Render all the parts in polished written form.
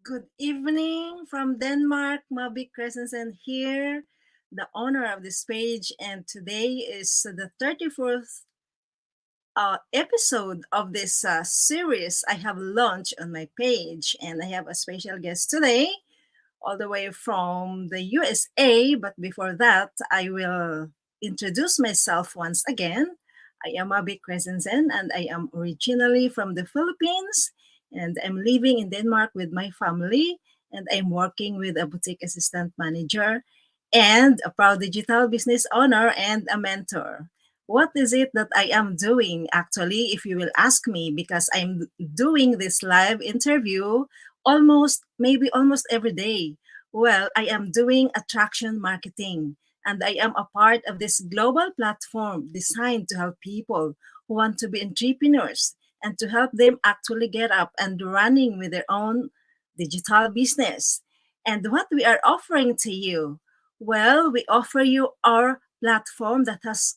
Good evening from Denmark. Mabic Christensen here, the owner of this page, and today is the 34th episode of this series I have launched on my page, and I have a special guest today, all the way from the USA. But before that, I will introduce myself once again. I am Mabic Christensen, and I am originally from the Philippines, and I'm living in Denmark with my family, and I'm working with a boutique assistant manager and a proud digital business owner and a mentor. What is it that I am doing actually, if you will ask me, because I'm doing this live interview almost every day. Well, I am doing attraction marketing, and I am a part of this global platform designed to help people who want to be entrepreneurs and to help them actually get up and running with their own digital business. And what we are offering to you? Well, we offer you our platform that has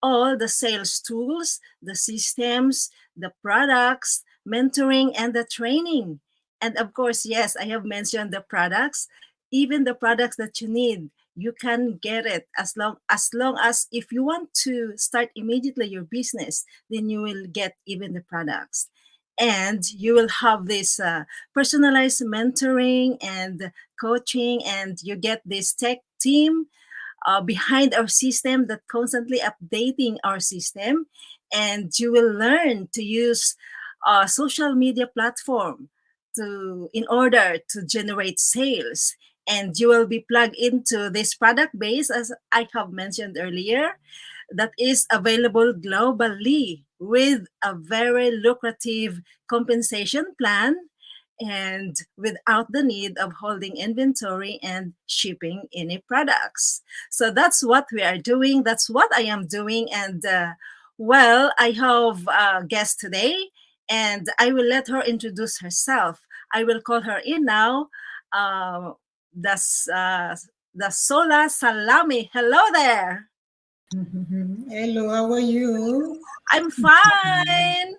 all the sales tools, the systems, the products, mentoring, and the training. And of course, yes, I have mentioned the products, even the products that you need. You can get it as long as if you want to start immediately your business, then you will get even the products. And you will have this personalized mentoring and coaching, and you get this tech team behind our system that constantly updating our system, and you will learn to use a social media platform to in order to generate sales, and you will be plugged into this product base, as I have mentioned earlier, that is available globally with a very lucrative compensation plan, and without the need of holding inventory and shipping any products. So that's what we are doing. That's what I am doing. And well, I have a guest today, and I will let her introduce herself. I will call her in now. Uh, das, uh, Dasola Salami. Hello there. Hello, how are you? I'm fine.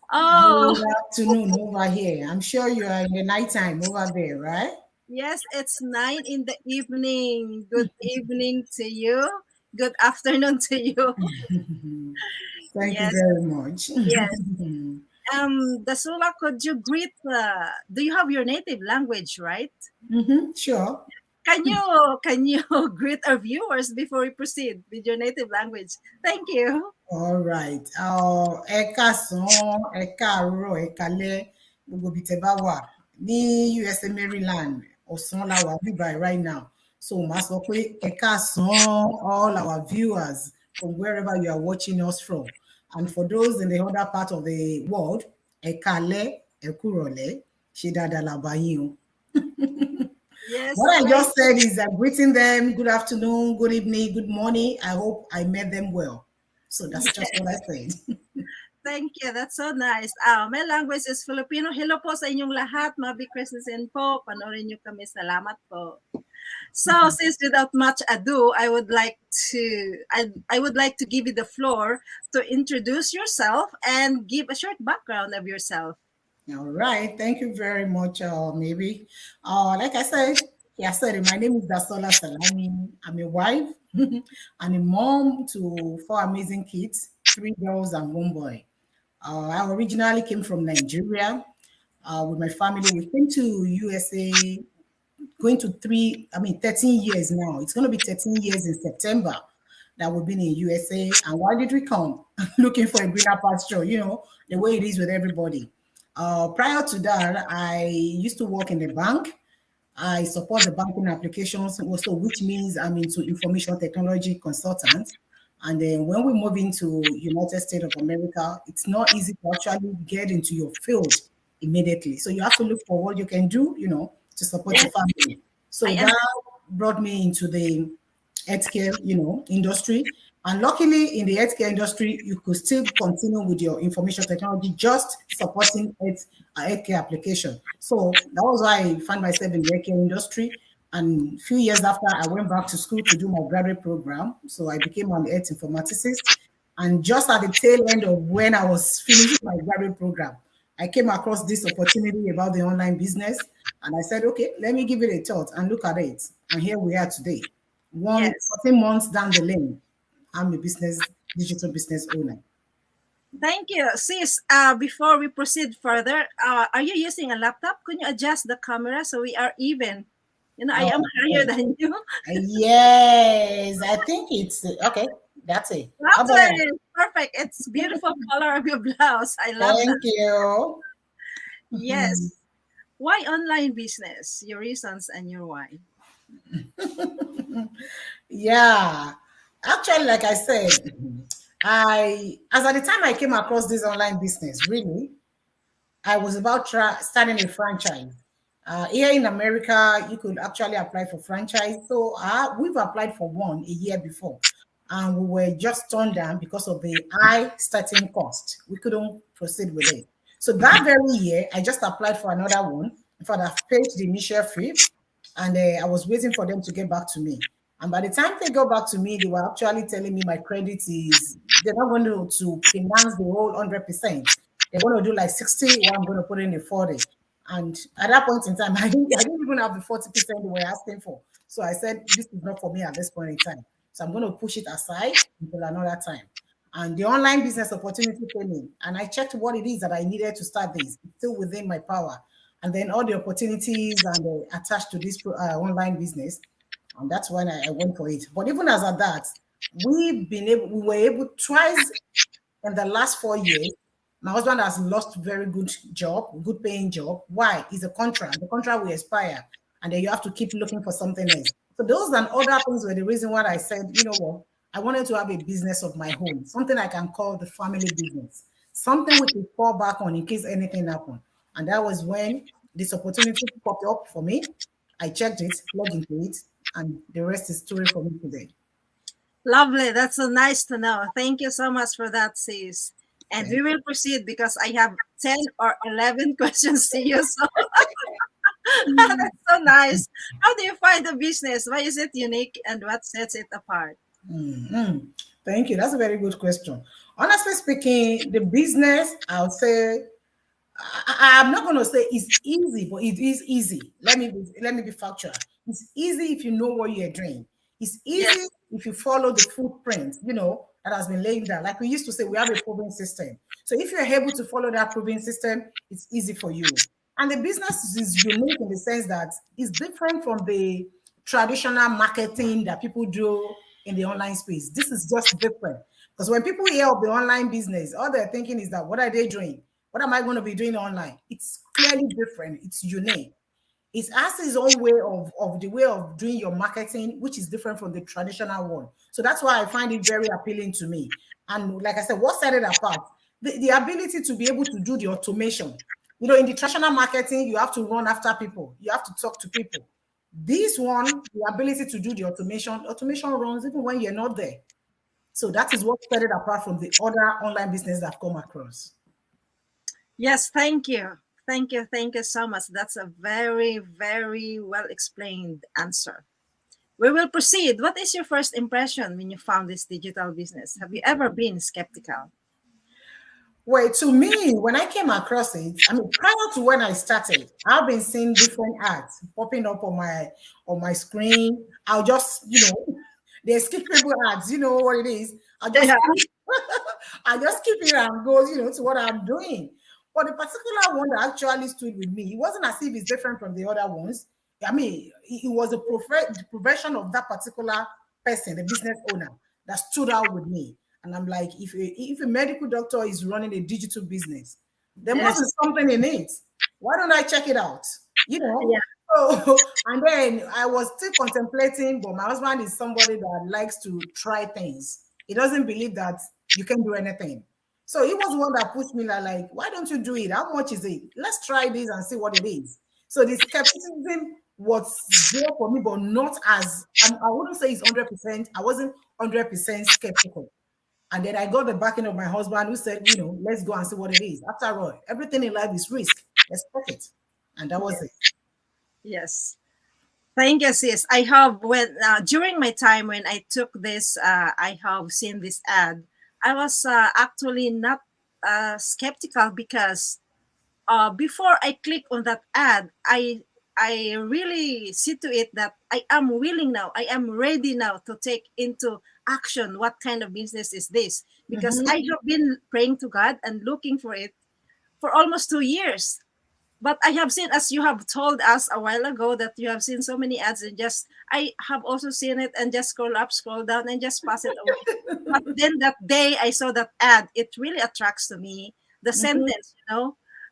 Good Oh, afternoon over here. I'm sure you are in the nighttime over there, right? yes, it's 9 in the evening. Good evening to you. Good afternoon to you. Thank you Yes, very much. yes. Dasula, could you greet? Do you have your native language, right? Sure. Can you greet our viewers before we proceed with your native language? Thank you. All right. Ẹ káàsán, ẹ káàárọ̀, ẹ káalẹ́, gbogbo ibi tẹ́ bá wà ní USA Maryland, ọ̀sán la wà bíbá right now. So màá sọ pé ẹ káàsán all our viewers from wherever you are watching us from. And for those in the other part of the world, ẹ káalẹ́, ẹ kúrọ̀lẹ́, ṣe dáadáa la bá yín o. Yes, What I thank just said is I'm greeting them, good afternoon, good evening, good morning. I hope I met them well. So that's just what I said. Thank you. That's so nice. My language is Filipino. Hello po sa inyong lahat. Mabic Christensen po. Panorin niyo kami. Salamat po. So, since without much ado, I would like to give you the floor to introduce yourself and give a short background of yourself. All right. Thank you very much, maybe. Like I said, my name is Dasola Salami. I'm a wife and a mom to four amazing kids, three girls and one boy. I originally came from Nigeria. With my family, we came to USA going to 13 years now. It's going to be 13 years in September that we've been in USA. And why did we come? Looking for a greener pasture, the way it is with everybody. Prior to that, I used to work in the bank. I support the banking applications also, which means I'm into information technology consultant. And then when we move into United States of America, it's not easy to actually get into your field immediately. So you have to look for what you can do, to support Yes, your family. I So am. that brought me into the healthcare, industry. And luckily, in the healthcare industry, you could still continue with your information technology, just supporting healthcare application. So that was why I found myself in the healthcare industry. And a few years after, I went back to school to do my graduate program. So I became an Health Informaticists. And just at the tail end of when I was finishing my graduate program, I came across this opportunity about the online business, and I said, okay, let me give it a thought and look at it. And here we are today, Yes. 14 months down the lane. I'm a digital business owner. Thank you. Sis, before we proceed further, are you using a laptop? Can you adjust the camera so we are even? I am Oh, higher okay. than you. Yes, I think it's okay. That's it. How about that? Absolutely. Perfect. It's beautiful color of your blouse. I love that. Thank you. Yes. Why online business? Your reasons and your why. Yeah. Actually, like I said, as at the time I came across this online business, really, I was about starting a franchise. Here in America, you could actually apply for franchise. So we've applied for one a year before, and we were just turned down because of the high starting cost. We couldn't proceed with it. So that very year, I just applied for another one. In fact, I've paid the initial fee, and I was waiting for them to get back to me. And by the time they got back to me, they were actually telling me my credit is they're not going to finance the whole 100%. They're going to do like 60, or I'm going to put in a 40. And at that point in time, I didn't even have the 40% they were asking for. So I said, this is not for me at this point in time. So I'm going to push it aside until another time. And the online business opportunity came in, and I checked what it is that I needed to start this. It's still within my power. And then all the opportunities and attached to this online business, and that's when I went for it. But even as at that, we were able twice in the last 4 years. My husband has lost very good job, good paying job. Why? It's a contract. The contract will expire, and then you have to keep looking for something else. So those and other things were the reason why I said, you know what, I wanted to have a business of my own, something I can call the family business, something we could fall back on in case anything happened. And that was when this opportunity popped up for me. I checked it, plugged into it, and the rest is story for me today. Lovely. That's so nice to know. Thank you so much for that, sis. And we Thank will proceed because I have 10 or 11 questions to you. So you. that's so nice. How do you find the business? Why is it unique and what sets it apart? Mhm. Thank you. That's a very good question. Honestly speaking, the business, I'll say, I'm not going to say it's easy, but it is easy. Let me be factual. It's easy if you know what you're doing. It's Yes. easy if you follow the footprint, that has been laid down. Like we used to say, we have a proven system. So if you're able to follow that proven system, it's easy for you. And the business is unique in the sense that it's different from the traditional marketing that people do in the online space. This is just different. Because when people hear of the online business, all they're thinking is that what are they doing? What am I going to be doing online? It's clearly different. It's unique. It has its own way of the way of doing your marketing, which is different from the traditional one. So that's why I find it very appealing to me. And like I said, what set it apart? The ability to be able to do the automation. In the traditional marketing, you have to run after people, you have to talk to people. This one, the ability to do the automation runs even when you're not there. So that is what set it apart from the other online business that I've come across. Yes, thank you. Thank you. Thank you so much. That's a very, very well explained answer. We will proceed. What is your first impression when you found this digital business? Have you ever been skeptical? Well, to me, when I came across it, I mean, prior to when I started, I've been seeing different ads popping up on my screen. I'll just, they're skippable ads. You know what it is? I'll just Yeah. skip, I just skip it and go, to what I'm doing. But the particular one that actually stood with me, it wasn't as if it's different from the other ones. I mean, it was the profession of that particular person, the business owner, that stood out with me. And I'm like, if a medical doctor is running a digital business, there must be Yes. something in it. Why don't I check it out? You know? Yeah. So, and then I was still contemplating, but my husband is somebody that likes to try things. He doesn't believe that you can do anything. So he was one that pushed me like, why don't you do it? How much is it? Let's try this and see what it is. So the skepticism was there for me, but not as I wouldn't say it's 100%. I wasn't 100% skeptical. And then I got the backing of my husband who said, let's go and see what it is. After all, everything in life is risk. Let's take it. And that was it. Yes. Yes. Thank you, sis. I have when during my time when I took this, I have seen this ad. I was actually not skeptical because before I click on that ad, I really see to it that I am willing now. I am ready now to take into action what kind of business is this, because I Mm-hmm. have been praying to God and looking for it for almost 2 years. But I have seen, as you have told us a while ago, that you have seen so many ads, and just I have also seen it and just scroll up, scroll down, and just pass it away. But then that day I saw that ad, it really attracts to me. The Mm-hmm. sentence,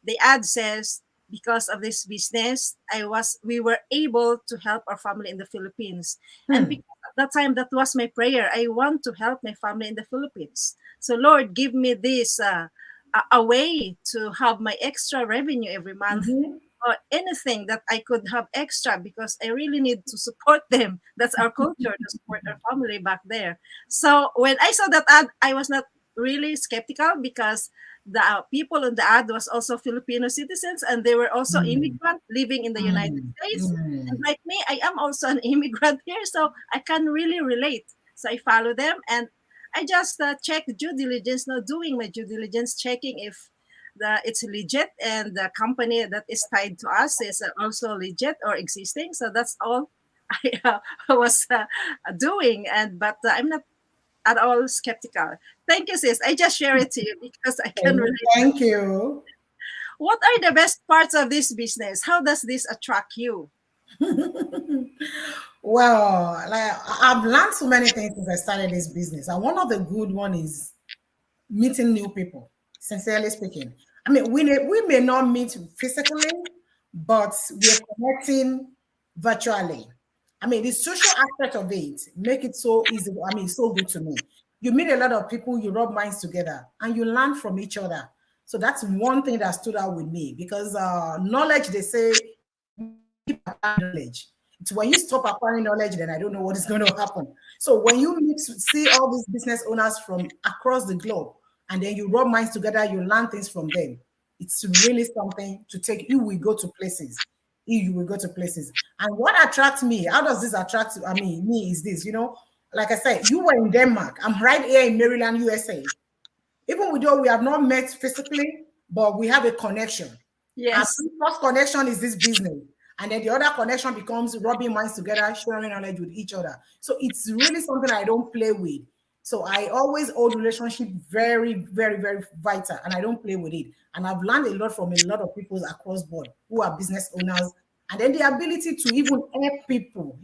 the ad says, because of this business, we were able to help our family in the Philippines. And Hmm. because at that time, that was my prayer. I want to help my family in the Philippines. So Lord, give me this a way to have my extra revenue every month, Mm-hmm. or anything that I could have extra, because I really need to support them. That's our culture, to support our family back there. So when I saw that ad, I was not really skeptical, because the people on the ad was also Filipino citizens, and they were also Mm. immigrant living in the United Mm. States. And Mm. like me, I am also an immigrant here, so I can really relate. So I follow them, and I just check due diligence, now doing my due diligence, checking if it's legit, and the company that is tied to us is also legit or existing. So that's all I was doing, and but I'm not at all skeptical. Thank you, sis. I just share it to you because I can relate. Thank you. What are the best parts of this business? How does this attract you? Well, like I've learned so many things since I started this business, and one of the good one is meeting new people. Sincerely speaking, I mean, we may not meet physically, but we're connecting virtually. I mean, the social aspect of it make it so easy. I mean, so good to me. You meet a lot of people, you rub minds together, and you learn from each other. So that's one thing that stood out with me, because knowledge, they say, you keep acquiring knowledge. It's when you stop acquiring knowledge, then I don't know what is going to happen. So when you see all these business owners from across the globe, and then you rub minds together, you learn things from them. It's really something to take. You will go to places. You will go to places. And what attracts me? How does this attract? I mean, me is this. Like I said, you were in Denmark. I'm right here in Maryland, USA. Even though we have not met physically, but we have a connection. Our Yes. first connection is this business. And then the other connection becomes rubbing minds together, sharing knowledge with each other. So it's really something I don't play with. So I always hold relationship very, very, very vital, and I don't play with it. And I've learned a lot from a lot of people across board who are business owners, and then the ability to even help people,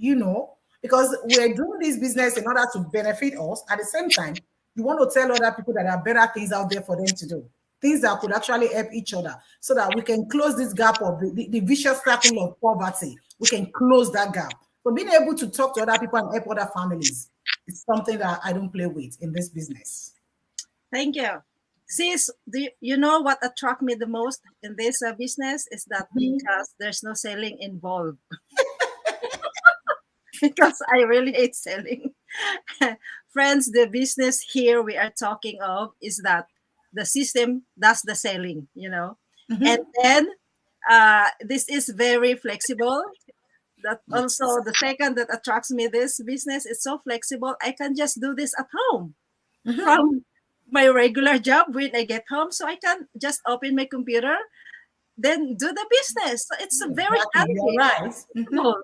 because we're doing this business in order to benefit us. At the same time, you want to tell other people that there are better things out there for them to do, things that could actually help each other, so that we can close this gap of the vicious circle of poverty. We can close that gap. So being able to talk to other people and help other families is something that I don't play with in this business. Thank you. Sis, you know what attract me the most in this business is that because there's no selling involved. Because I really hate selling. Friends, the business here we are talking of is that the system does the selling. And Mhm. then this is very flexible. That Yes. also the second that attracts me this business is so flexible. I can just do this at home Mhm. from my regular job when I get home. So I can just open my computer, then do the business. So it's very Exactly. You're handy, right. Mhm. flexible,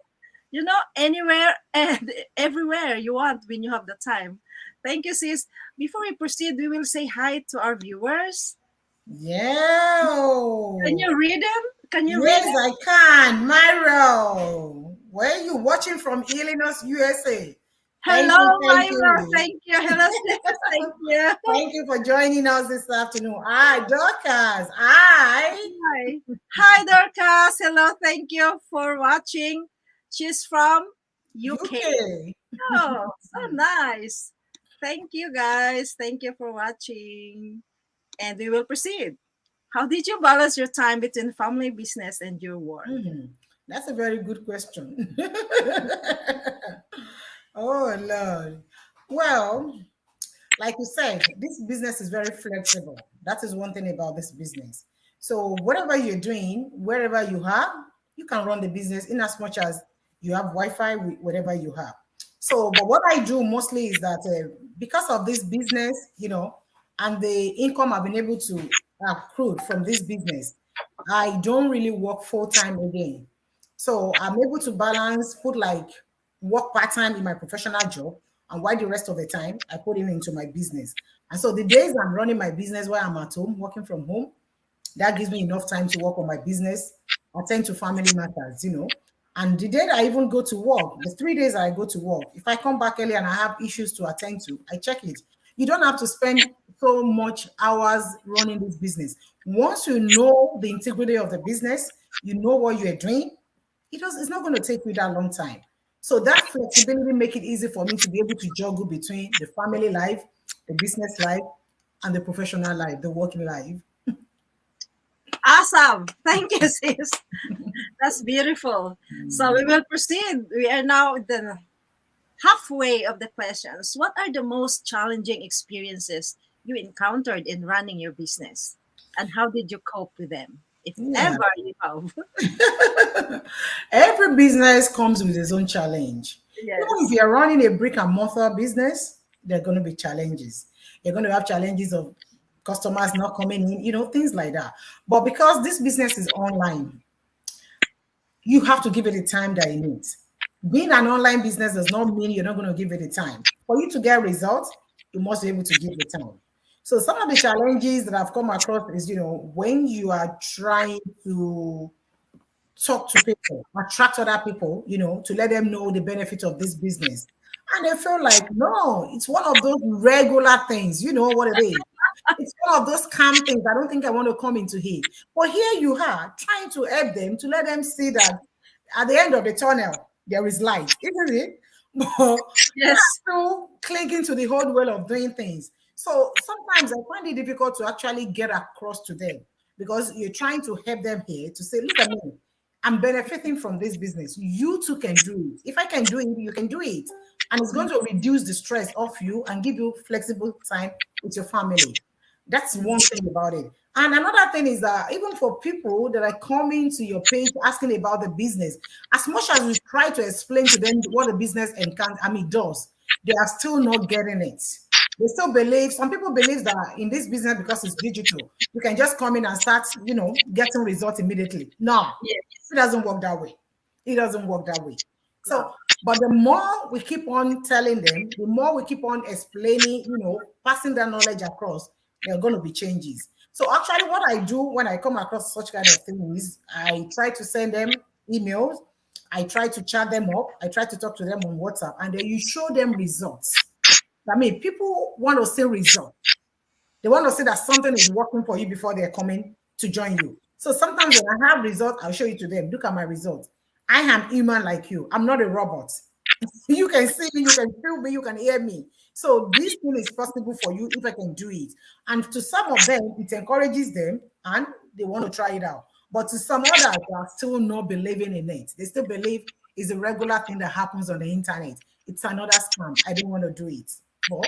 anywhere and everywhere you want when you have the time. Thank you, sis. Before we proceed, we will say hi to our viewers. Can Yeah. you read them? Can you read Yes, them? I can. Myro, where are you watching from? Illinois, USA. Thank Hello, you. Thank Myra. you. Thank you. Hello, sis. Thank you. Thank you for joining us this afternoon. Hi, Dorcas. Hi, Hi. Hi, Dorcas. Hello. Thank you for watching. She's from UK. UK. Oh, so nice. Thank you, guys. Thank you for watching. And we will proceed. How did you balance your time between family, business, and your work? That's a very good question. Oh, Lord. Well, like you said, this business is very flexible. That is one thing about this business. So whatever you're doing, wherever you are, you can run the business in as much as you have Wi-Fi with whatever you have. So, but what I do mostly is that because of this business, and the income I've been able to accrue from this business, I don't really work full time again. So I'm able to balance, put like work part time in my professional job, and while the rest of the time I put it into my business. And so the days I'm running my business where I'm at home, working from home, that gives me enough time to work on my business, attend to family matters, you know. And the day that I even go to work, the 3 days I go to work, if I come back early and I have issues to attend to, I check it. You don't have to spend so much hours running this business. Once you know the integrity of the business, you know what you're doing, it's not going to take you that long time. So that flexibility make it easy for me to be able to juggle between the family life, the business life, and the professional life, the working life. Awesome. Thank you, sis. That's beautiful. So we will proceed. We are now at the halfway of the questions. What are the most challenging experiences you encountered in running your business? And how did you cope with them? If Yeah. ever you have. Every business comes with its own challenge. Even if Yes. you're running a brick and mortar business, there are going to be challenges. You're going to have challenges of customers not coming in, things like that. But because this business is online, you have to give it the time that it needs. Being an online business does not mean you're not going to give it the time. For you to get results, you must be able to give the time. So some of the challenges that I've come across is, when you are trying to talk to people, attract other people, to let them know the benefit of this business. And they feel like, no, it's one of those regular things. You know what it is. It's one of those calm things. I don't think I want to come into here. But here you are trying to help them to let them see that at the end of the tunnel, there is light, isn't it? But Yes. still clinging to the old way of doing things. So sometimes I find it difficult to actually get across to them because you're trying to help them here to say, look at me, I'm benefiting from this business. You too can do it. If I can do it, you can do it. And it's going to reduce the stress off you and give you flexible time with your family. That's one thing about it. And another thing is that even for people that are coming to your page asking about the business, as much as we try to explain to them what the business does, they are still not getting it. They still believe, some people believe that in this business, because it's digital, you can just come in and start, getting results immediately. No, Yes. it doesn't work that way. It doesn't work that way. No. So, but the more we keep on telling them, the more we keep on explaining, passing that knowledge across, there are going to be changes. So actually what I do when I come across such kind of things, I try to send them emails. I try to chat them up. I try to talk to them on WhatsApp, and then you show them results. I mean, people want to see results. They want to see that something is working for you before they're coming to join you. So sometimes when I have results, I'll show you to them. Look at my results. I am human like you. I'm not a robot. You can see me, you can feel me, you can hear me. So this thing is possible for you if I can do it. And to some of them, it encourages them and they want to try it out. But to some others, they are still not believing in it. They still believe it's a regular thing that happens on the internet. It's another scam. I don't want to do it. But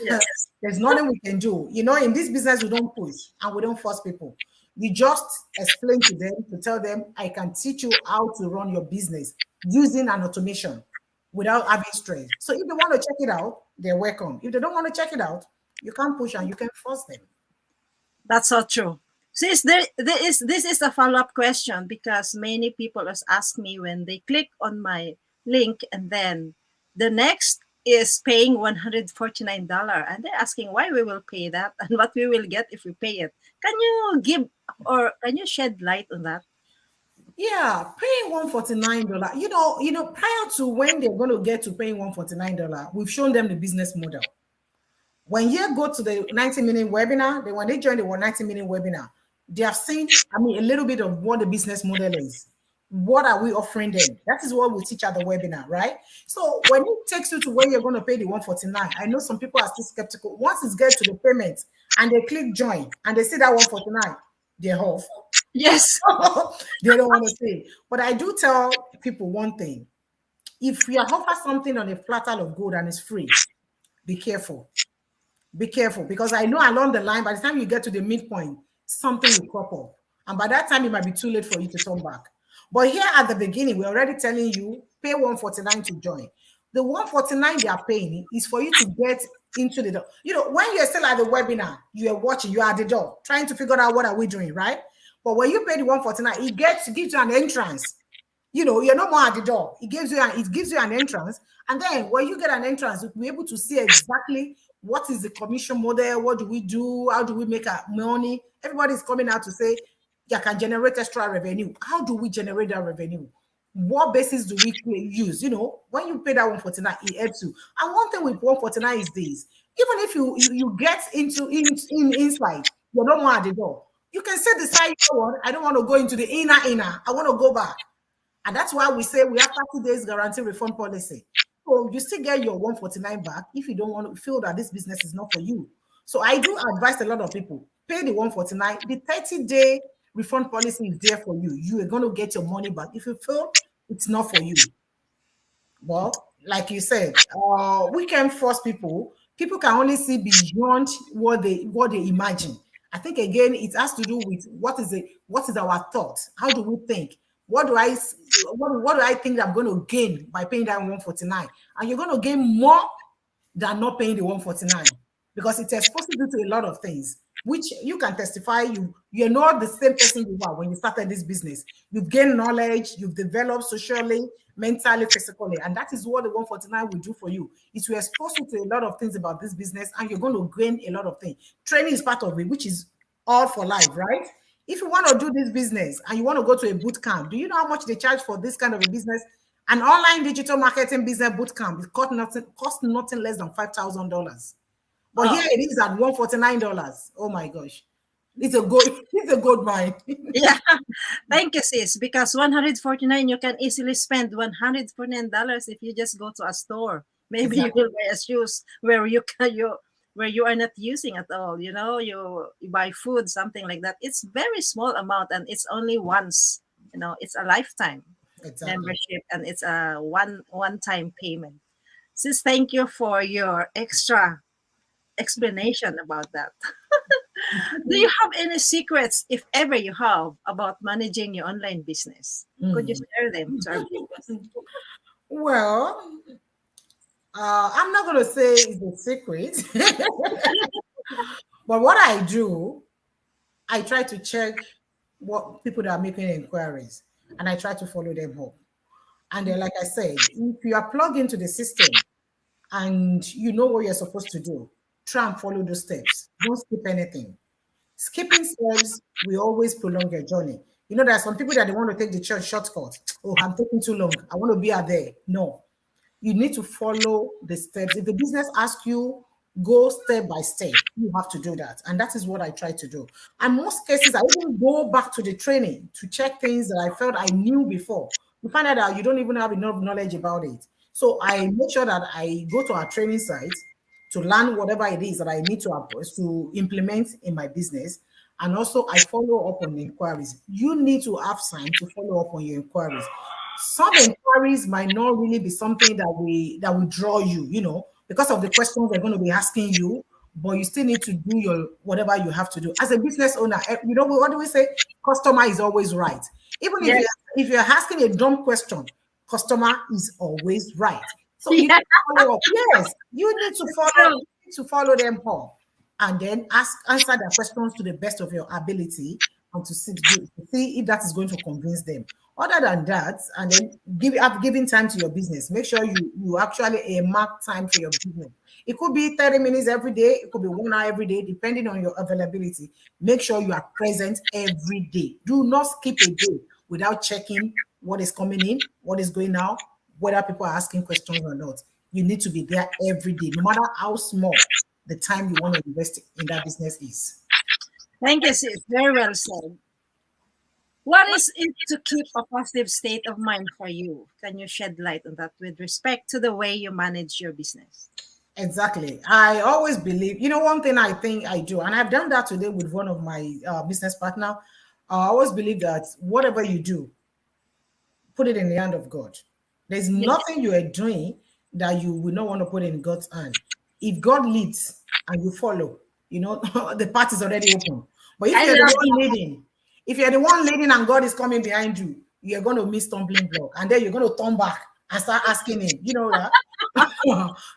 Yes. there's nothing we can do. In this business, we don't push and we don't force people. We just explain to them to tell them, I can teach you how to run your business using an automation without having stress. So if they want to check it out, they're welcome. If they don't want to check it out, you can't push and you can force them. That's so true. Since this is a follow-up question because many people has asked me when they click on my link and then the next is paying $149 and they're asking why we will pay that and what we will get if we pay it. Can you give or can you shed light on that? Yeah, paying $149. Prior to when they're going to get to paying $149, we've shown them the business model. When you go to the 90-minute webinar, when they join the 90-minute webinar, they have seen, a little bit of what the business model is. What are we offering them? That is what we teach at the webinar, right? So when it takes you to where you're going to pay the 149, I know some people are still skeptical. Once it gets to the payment and they click join and they see that 149, they're off. Yes. They don't want to say. But I do tell people one thing. If you offer something on a platter of gold and it's free, be careful. Be careful, because I know along the line, by the time you get to the midpoint, something will crop up. And by that time, it might be too late for you to turn back. But here at the beginning, we're already telling you, pay 149 to join. The 149 they are paying is for you to get into the door. When you're still at the webinar, you are watching, you are at the door, trying to figure out what are we doing, right? But when you pay the 149, gives you an entrance. You're not more at the door. It gives you an entrance. And then when you get an entrance, you'll be able to see exactly what is the commission model, what do we do, how do we make our money. Everybody's coming out to say, you can generate extra revenue. How do we generate that revenue? What basis do we use? When you pay that 149, it helps you. And one thing with 149 is this: even if you get in inside, you're not more at the door. You can say decide, I don't want to go into the inner. I want to go back. And that's why we say we have 30 days guarantee refund policy. So you still get your 149 back if you don't want to feel that this business is not for you. So I do advise a lot of people, pay the 149. The 30-day refund policy is there for you. You are going to get your money back. If you feel it's not for you. Well, like you said, we can force people can only see beyond what they imagine. I think again it has to do with what is our thought? How do we think? What do I think that I'm going to gain by paying that 149? And you're going to gain more than not paying the 149, because it exposes you to a lot of things which you can testify. You're not the same person you were when you started this business. You've gained knowledge, you've developed socially, mentally, physically, and that is what the 149 will do for you. It will expose you to a lot of things about this business, and you're going to gain a lot of things. Training is part of it, which is all for life, right? If you want to do this business and you want to go to a boot camp, do you know how much they charge for this kind of a business? An online digital marketing business boot camp, it cost nothing less than $5,000. But Oh, here it is at $149. Oh my gosh. It's a good mine. yeah. Thank you, sis. Because 149, you can easily spend $149 if you just go to a store. Maybe you Exactly. will buy a shoes where you are not using at all. You buy food, something like that. It's very small amount, and it's only once. It's a lifetime Exactly. membership, and it's a one time payment. Sis, thank you for your extra explanation about that. Do you have any secrets, if ever you have, about managing your online business? Could you Mm. share them to our viewers? Well, I'm not going to say it's a secret, but what I do, I try to check what people that are making inquiries, and I try to follow them up. And then, like I said, if you are plugged into the system and you know what you're supposed to do, try and follow those steps. Don't skip anything. Skipping steps will always prolong your journey. There are some people that they want to take the church shortcut. Oh, I'm taking too long. I want to be out there. No, you need to follow the steps. If the business asks you, go step by step. You have to do that. And that is what I try to do. And most cases, I even go back to the training to check things that I felt I knew before. You find out that you don't even have enough knowledge about it. So I make sure that I go to our training site to learn whatever it is that I need to implement in my business. And also I follow up on the inquiries. You need to have time to follow up on your inquiries. Some inquiries might not really be something that will draw you, because of the questions they're going to be asking you, but you still need to do your whatever you have to do. As a business owner, what do we say? Customer is always right. Even if Yes. you're asking a dumb question, customer is always right. So you need Yeah, to follow up. Yes, you need to it's true. follow them up, and then answer their questions to the best of your ability, and to see if that is going to convince them. Other than that, and then giving time to your business. Make sure you actually mark time for your business. It could be 30 minutes every day, it could be 1 hour every day, depending on your availability. Make sure you are present every day. Do not skip a day without checking what is coming in, what is going out, whether people are asking questions or not. You need to be there every day, no matter how small the time you want to invest in that business is. Thank you, sis. Very well said. What is it to keep a positive state of mind for you? Can you shed light on that with respect to the way you manage your business? Exactly. I always believe, one thing I think I do, and I've done that today with one of my business partner. I always believe that whatever you do, put it in the hand of God. There's Yes, nothing you are doing that you will not want to put in God's hand. If God leads and you follow, the path is already open. But if I you're the love one leading, and God is coming behind you, you're going to miss stumbling block. And then you're going to turn back and start asking him, you know that?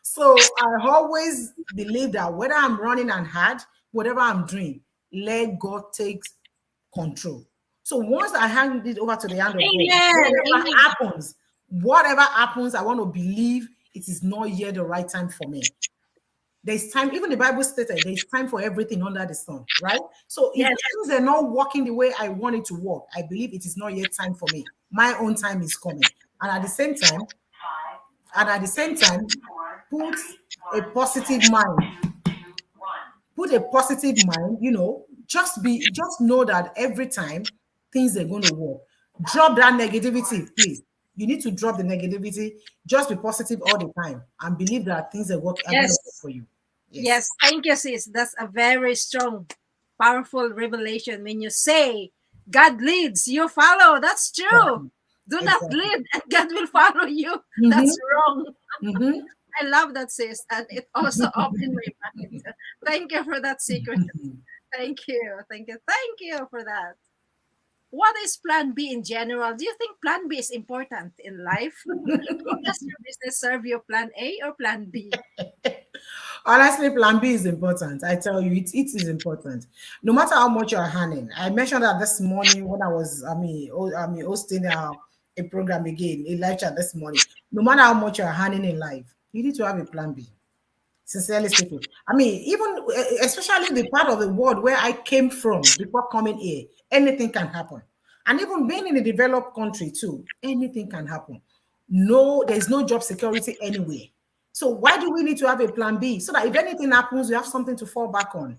So I always believe that whether I'm running and hard, whatever I'm doing, let God take control. So once I hand it over to the hand of God, Amen. Amen. whatever happens, I want to believe it is not yet the right time for me. There's time, even the Bible stated there's time for everything under the sun, right? So if Yes. things are not working the way I want it to work, I believe it is not yet time for me. My own time is coming. And at the same time, and at the same time, put a positive mind. Put a positive mind, just know that every time things are going to work. Drop that negativity, please. You need to drop the negativity. Just be positive all the time and believe that things are going to work Yes. for you. Yes. Yes. Thank you, sis. That's a very strong, powerful revelation. When you say God leads, you follow. That's true. Exactly. Do not Exactly. lead, and God will follow you. That's Mm-hmm. wrong. Mm-hmm. I love that, sis, and it also opened my mind. Thank you for that secret. Thank you. Thank you. Thank you for that. What is plan B in general? Do you think plan B is important in life? How does your business serve your plan A or plan B? Honestly, plan B is important. I tell you, it is important. No matter how much you're earning. I mentioned that this morning when hosting a program again, a live chat this morning. No matter how much you're earning in life, you need to have a plan B. Sincerely speaking, I mean, even especially the part of the world where I came from before coming here, anything can happen. And even being in a developed country too, anything can happen. No, there's no job security anywhere. So why do we need to have a plan B? So that if anything happens, we have something to fall back on.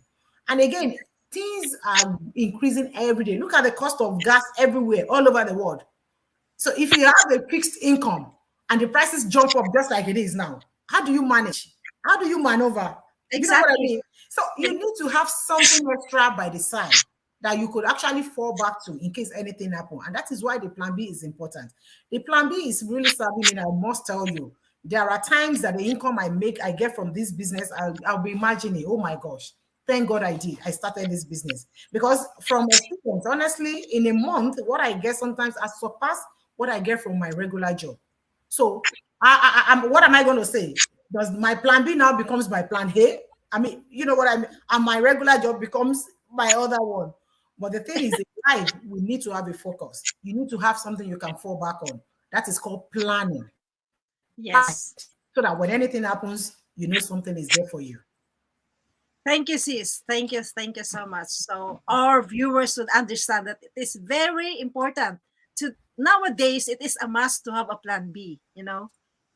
And again, things are increasing every day. Look at the cost of gas everywhere, all over the world. So if you have a fixed income and the prices jump up just like it is now, how do you manage? How do you maneuver? You know what I Exactly. mean? So you need to have something extra by the side that you could actually fall back to in case anything happens. And that is why the plan B is important. The plan B is really serving me. I must tell you, there are times that the income I get from this business, I'll be imagining, oh my gosh, thank God I did. I started this business. Because from experience, honestly, in a month, what I get sometimes I surpass what I get from my regular job. So, what am I going to say? Does my plan B now becomes my plan A? I mean, you know what I mean? And my regular job becomes my other one. But the thing is, in life, we need to have a focus. You need to have something you can fall back on. That is called planning. Yes. So that when anything happens, you know something is there for you. Thank you, sis. Thank you. Thank you so much. So our viewers would understand that it is very important to nowadays it is a must to have a plan B.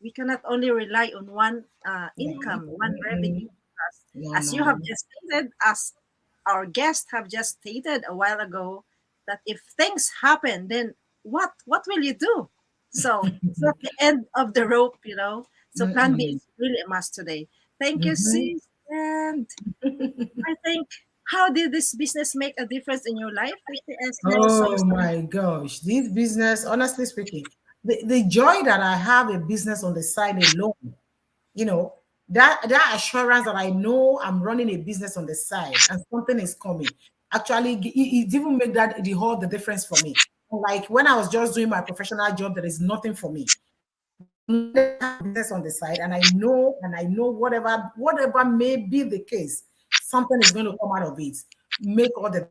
We cannot only rely on one No, income, one revenue. no, As no, you have no. just stated, as our guest have just stated a while ago, that if things happen, then what will you do? So it's not the end of the rope. So plan B Mm-mm. is really a must today. Thank you, Mhm. sis. And I think, how did this business make a difference in your life? Let us know. Oh my gosh, this business, honestly speaking, the joy that I have a business on the side alone, you know, that assurance that I know I'm running a business on the side and something is coming. Actually, it even made that the difference for me. Like when I was just doing my professional job, there is nothing for me. Business on the side, and I know whatever may be the case, something is going to come out of it. Make all the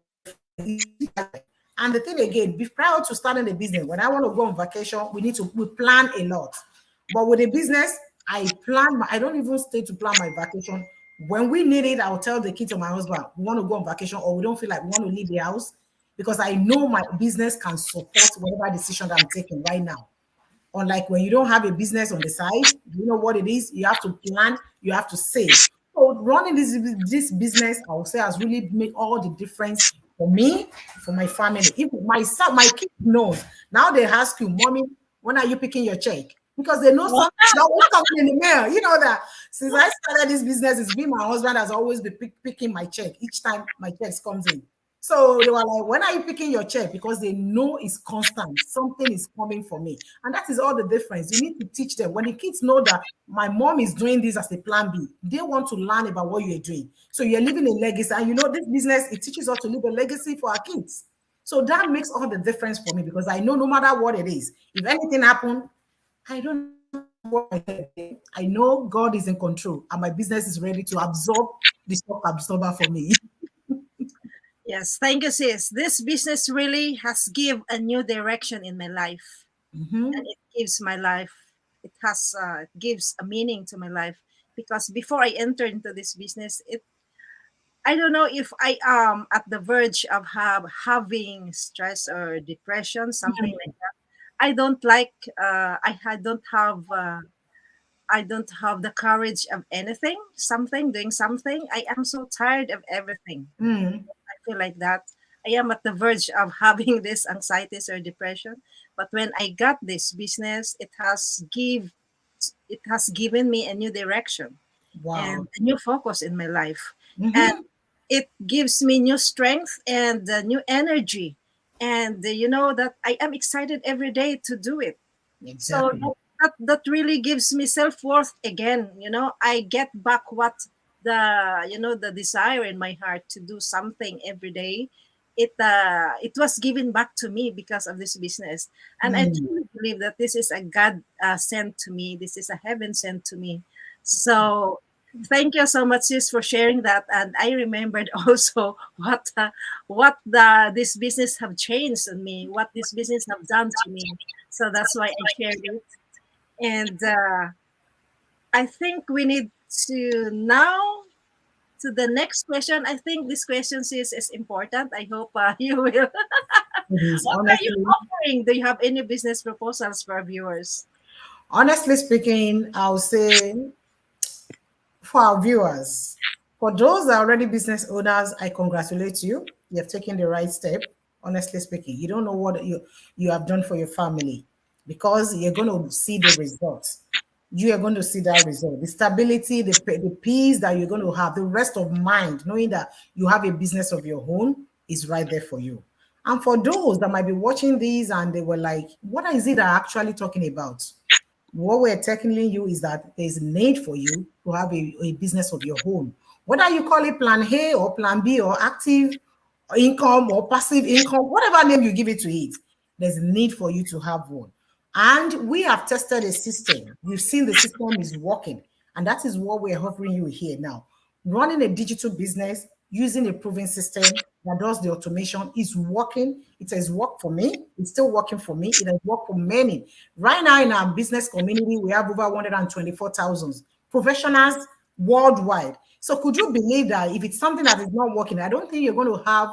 difference. And the thing again, prior to starting the business, when I want to go on vacation, we plan a lot. But with a business, I don't even stay to plan my vacation. When we need it, I'll tell the kids or my husband, we want to go on vacation or we don't feel like we want to leave the house because I know my business can support whatever decision that I'm taking right now. Unlike when you don't have a business on the side, you know what it is. You have to plan, you have to save. So running this business, I would say, has really made all the difference for me, for my family. If my son, my kid knows now, they ask you, mommy, when are you picking your check? Because they know something is always coming in the mail. You know that since I started this business, it's been my husband has always been picking my check each time my checks comes in. So they were like, when are you picking your check? Because they know it's constant. Something is coming for me. And that is all the difference. You need to teach them. When the kids know that my mom is doing this as a plan B, they want to learn about what you're doing. So you're leaving a legacy. And this business, it teaches us to leave a legacy for our kids. So that makes all the difference for me because I know no matter what it is, if anything happens, I don't have to worry myself again. I know God is in control and my business is ready to absorb the shock absorber for me. Yes, thank you, sis. This business really has give a new direction in my life, and Mm-hmm. it gives my life. It gives a meaning to my life because before I entered into this business, I don't know if I am at the verge of having stress or depression, something like that. I don't like. I don't have the courage of anything, something, doing something. I am so tired of everything. Mm. I feel like that. I am at the verge of having this anxieties or depression. But when I got this business, it has given me a new direction Wow. and a new focus in my life. And Mm-hmm. it gives me new strength and new energy. And you know that I am excited every day to do it. So Exactly. that really gives me self-worth again. I get back what the desire in my heart to do something every day. It was given back to me because of this business, and I Mm. truly believe that this is a God sent to me. This is a heaven sent to me. So thank you so much, sis, for sharing that. And I remembered also what this business have changed on me, what this business have done to me. So that's why I shared it. And I think we need to now to the next question. I think this question is important. I hope you will. It is What are you honestly, offering? Do you have any business proposals for our viewers? honestly speaking, I'll say for our viewers, for those that are already business owners, I congratulate you. You have taken the right step. Honestly speaking, you don't know what you have done for your family because you're going to see the results. You are going to see that result, the stability, the peace that you're going to have, the rest of mind, knowing that you have a business of your own is right there for you. And for those that might be watching these and they were like, what is it I'm actually talking about? What we're telling you is that there's a need for you to have a business of your own. Whether you call it plan A or plan B or active income or passive income, whatever name you give it to it, there's a need for you to have one. And we have tested a system. We've seen the system is working. And that is what we're offering you here now. Running a digital business using a proven system that does the automation is working. It has worked for me. It's still working for me. It has worked for many. Right now in our business community, we have over 124,000 professionals worldwide. So could you believe that if it's something that is not working, I don't think you're going to have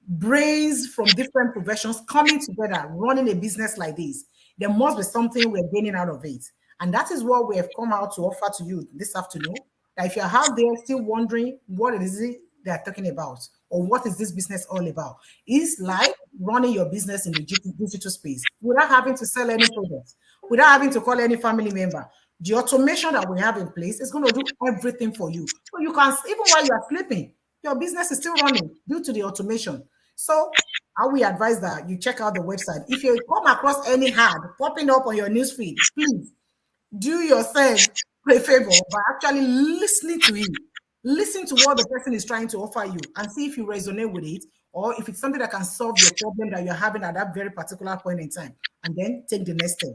brains from different professions coming together, running a business like this. There must be something we're gaining out of it. And that is what we have come out to offer to you this afternoon. That if you're out there still wondering what it is they're talking about or what is this business all about, it's like running your business in the digital space without having to sell any products, without having to call any family member. The automation that we have in place is going to do everything for you. So you can, even while you are sleeping, your business is still running due to the automation. So I will advise that you check out the website. If you come across any ad popping up on your newsfeed, please do yourself a favor by actually listening to it. Listen to what the person is trying to offer you and see if you resonate with it or if it's something that can solve your problem that you're having at that very particular point in time. And then take the next step.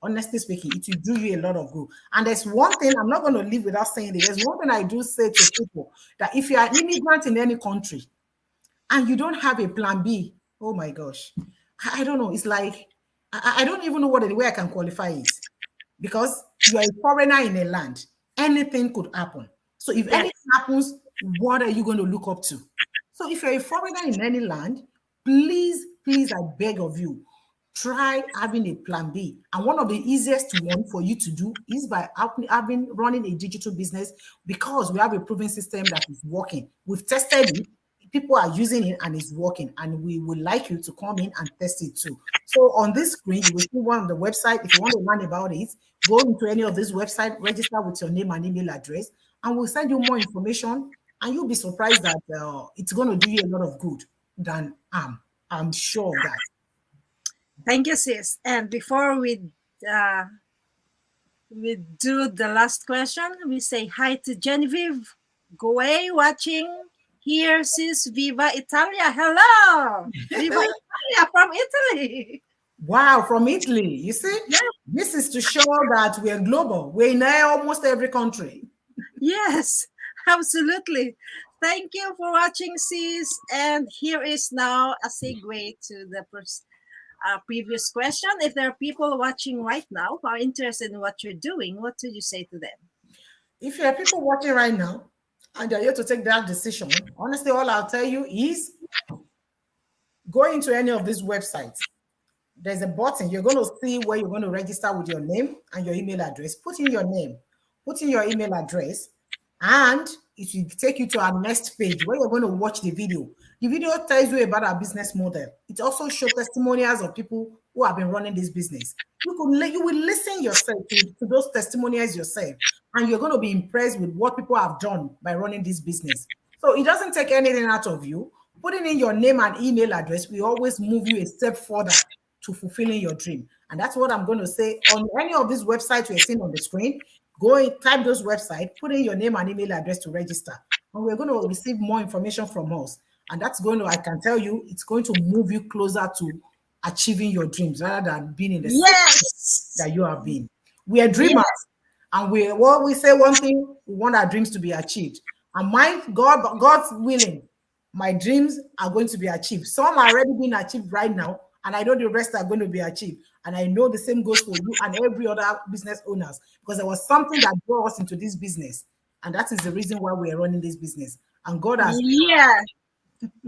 Honestly speaking, it will do you a lot of good. And there's one thing I'm not going to leave without saying it. There's one thing I do say to people that if you are an immigrant in any country, and you don't have a plan B, oh my gosh, I don't know. It's like I don't even know what the way I can qualify it because you are a foreigner in a land. Anything could happen. So if Yes. anything happens, what are you going to look up to? So if you're a foreigner in any land, please, please, I beg of you, try having a plan B. And one of the easiest one for you to do is by having running a digital business because we have a proven system that is working. We've tested it, people are using it and it's working, and we would like you to come in and test it too. So on this screen, you will see one of the website. If you want to learn about it, go into any of this website, register with your name and email address, and we'll send you more information. And you'll be surprised that it's going to do you a lot of good than I'm sure of that. Thank you, sis. And before uh, we do the last question, we say hi to Genevieve Goe watching here, sis. Viva Italia. Hello. Viva Italia from Italy. Wow, from Italy. You see, this is to show that we're global. We're in almost every country. Yes, absolutely. Thank you for watching, sis. And here is now a segue to the previous question. If there are people watching right now who are interested in what you're doing, what would you say to them? If you are people watching right now and you're here to take that decision, honestly, all I'll tell you is go into any of these websites. There's a button. You're going to see where you're going to register with your name and your email address. Put in your name, put in your email address, and it will take you to our next page where you're going to watch the video. The video tells you about our business model. It also shows testimonials of people who have been running this business. You will listen yourself to those testimonials yourself, and you're going to be impressed with what people have done by running this business. So it doesn't take anything out of you. Putting in your name and email address will always move you a step further to fulfilling your dream. And that's what I'm going to say on any of these websites you're seeing on the screen. Go and type those websites, put in your name and email address to register. And we're going to receive more information from us. And that's going to, I can tell you, it's going to move you closer to achieving your dreams rather than being in the same Yes. that you have been. We are dreamers. Yes. And we say one thing, we want our dreams to be achieved. And God's willing, my dreams are going to be achieved. Some are already being achieved right now, and I know the rest are going to be achieved. And I know the same goes for you and every other business owners, because there was something that brought us into this business. And that is the reason why we are running this business. And God has, Yeah.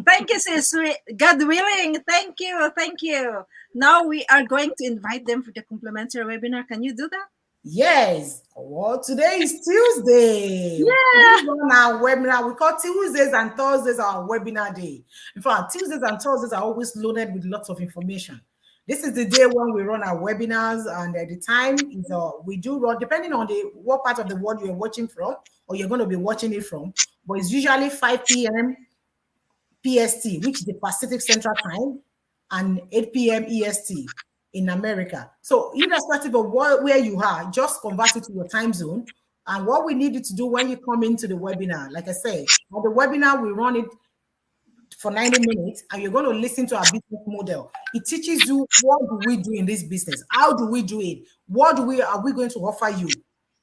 Thank you, sis. God willing. Thank you. Thank you. Now we are going to invite them for the complimentary webinar. Can you do that? yes. Well, today is Tuesday. Yeah. We run our webinar. We call Tuesdays and Thursdays our webinar day. In fact, Tuesdays and Thursdays are always loaded with lots of information. This is the day when we run our webinars, and the time is we do run depending on the what part of the world you're watching from or you're going to be watching it from. But it's usually 5 p.m. PST, which is the Pacific Central Time, and 8 p.m. EST in America. So, irrespective of where you are, just convert it to your time zone. And what we need you to do when you come into the webinar, like I say, on the webinar, we run it for 90 minutes and you're going to listen to our business model. It teaches you what do we do in this business? How do we do it? What do we are we going to offer you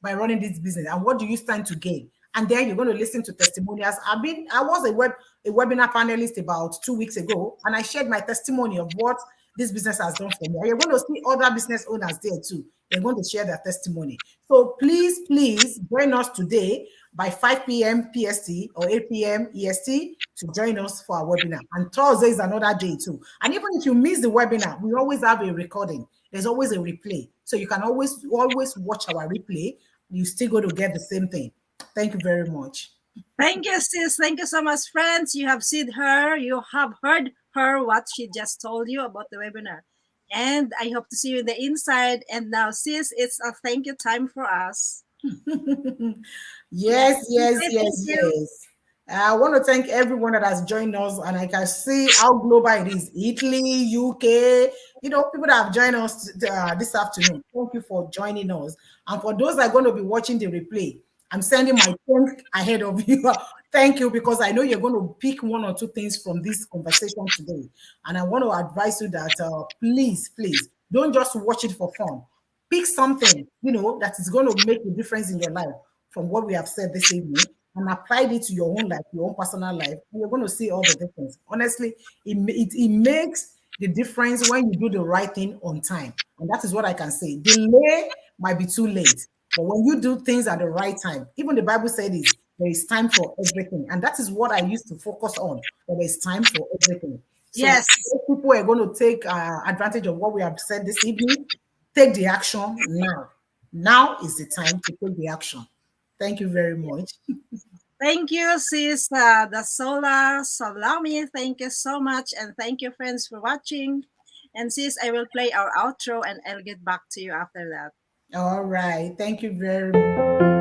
by running this business? And what do you stand to gain? And then you're going to listen to testimonials. I was a webinar panelist about 2 weeks ago, and I shared my testimony of what this business has done for me. And you're going to see other business owners there too. They're going to share their testimony. So please join us today by 5 p.m. PST or 8 p.m. EST to join us for our webinar. And Thursday is another day too. And even if you miss the webinar, we always have a recording. There's always a replay. So you can always watch our replay. You still going to get the same thing. Thank you very much. Thank you, sis. Thank you so much, friends. You have seen her. You have heard her what she just told you about the webinar. And I hope to see you in the inside. And now, sis, it's a thank you time for us. Yes, yes, Say thank yes, you. yes. I want to thank everyone that has joined us, and I can see how global it is. Italy, UK, people that have joined us this afternoon. Thank you for joining us. And for those that are going to be watching the replay, I'm sending my thank ahead of you. Thank you, because I know you're going to pick one or two things from this conversation today. And I want to advise you that please, don't just watch it for fun. Pick something, that is going to make a difference in your life from what we have said this evening, and apply it to your own life, your own personal life, and you're going to see all the difference. Honestly, it makes the difference when you do the right thing on time. And that is what I can say. Delay might be too late, but when you do things at the right time, even the Bible said is there is time for everything. And that is what I used to focus on, that there is time for everything. So Yes. if people are going to take advantage of what we have said this evening, take the action now. Now is the time to take the action. Thank you very much. Thank you, sis. Dasola Salami. Thank you so much. And thank you, friends, for watching. And sis, I will play our outro and I'll get back to you after that. All right. Thank you very much.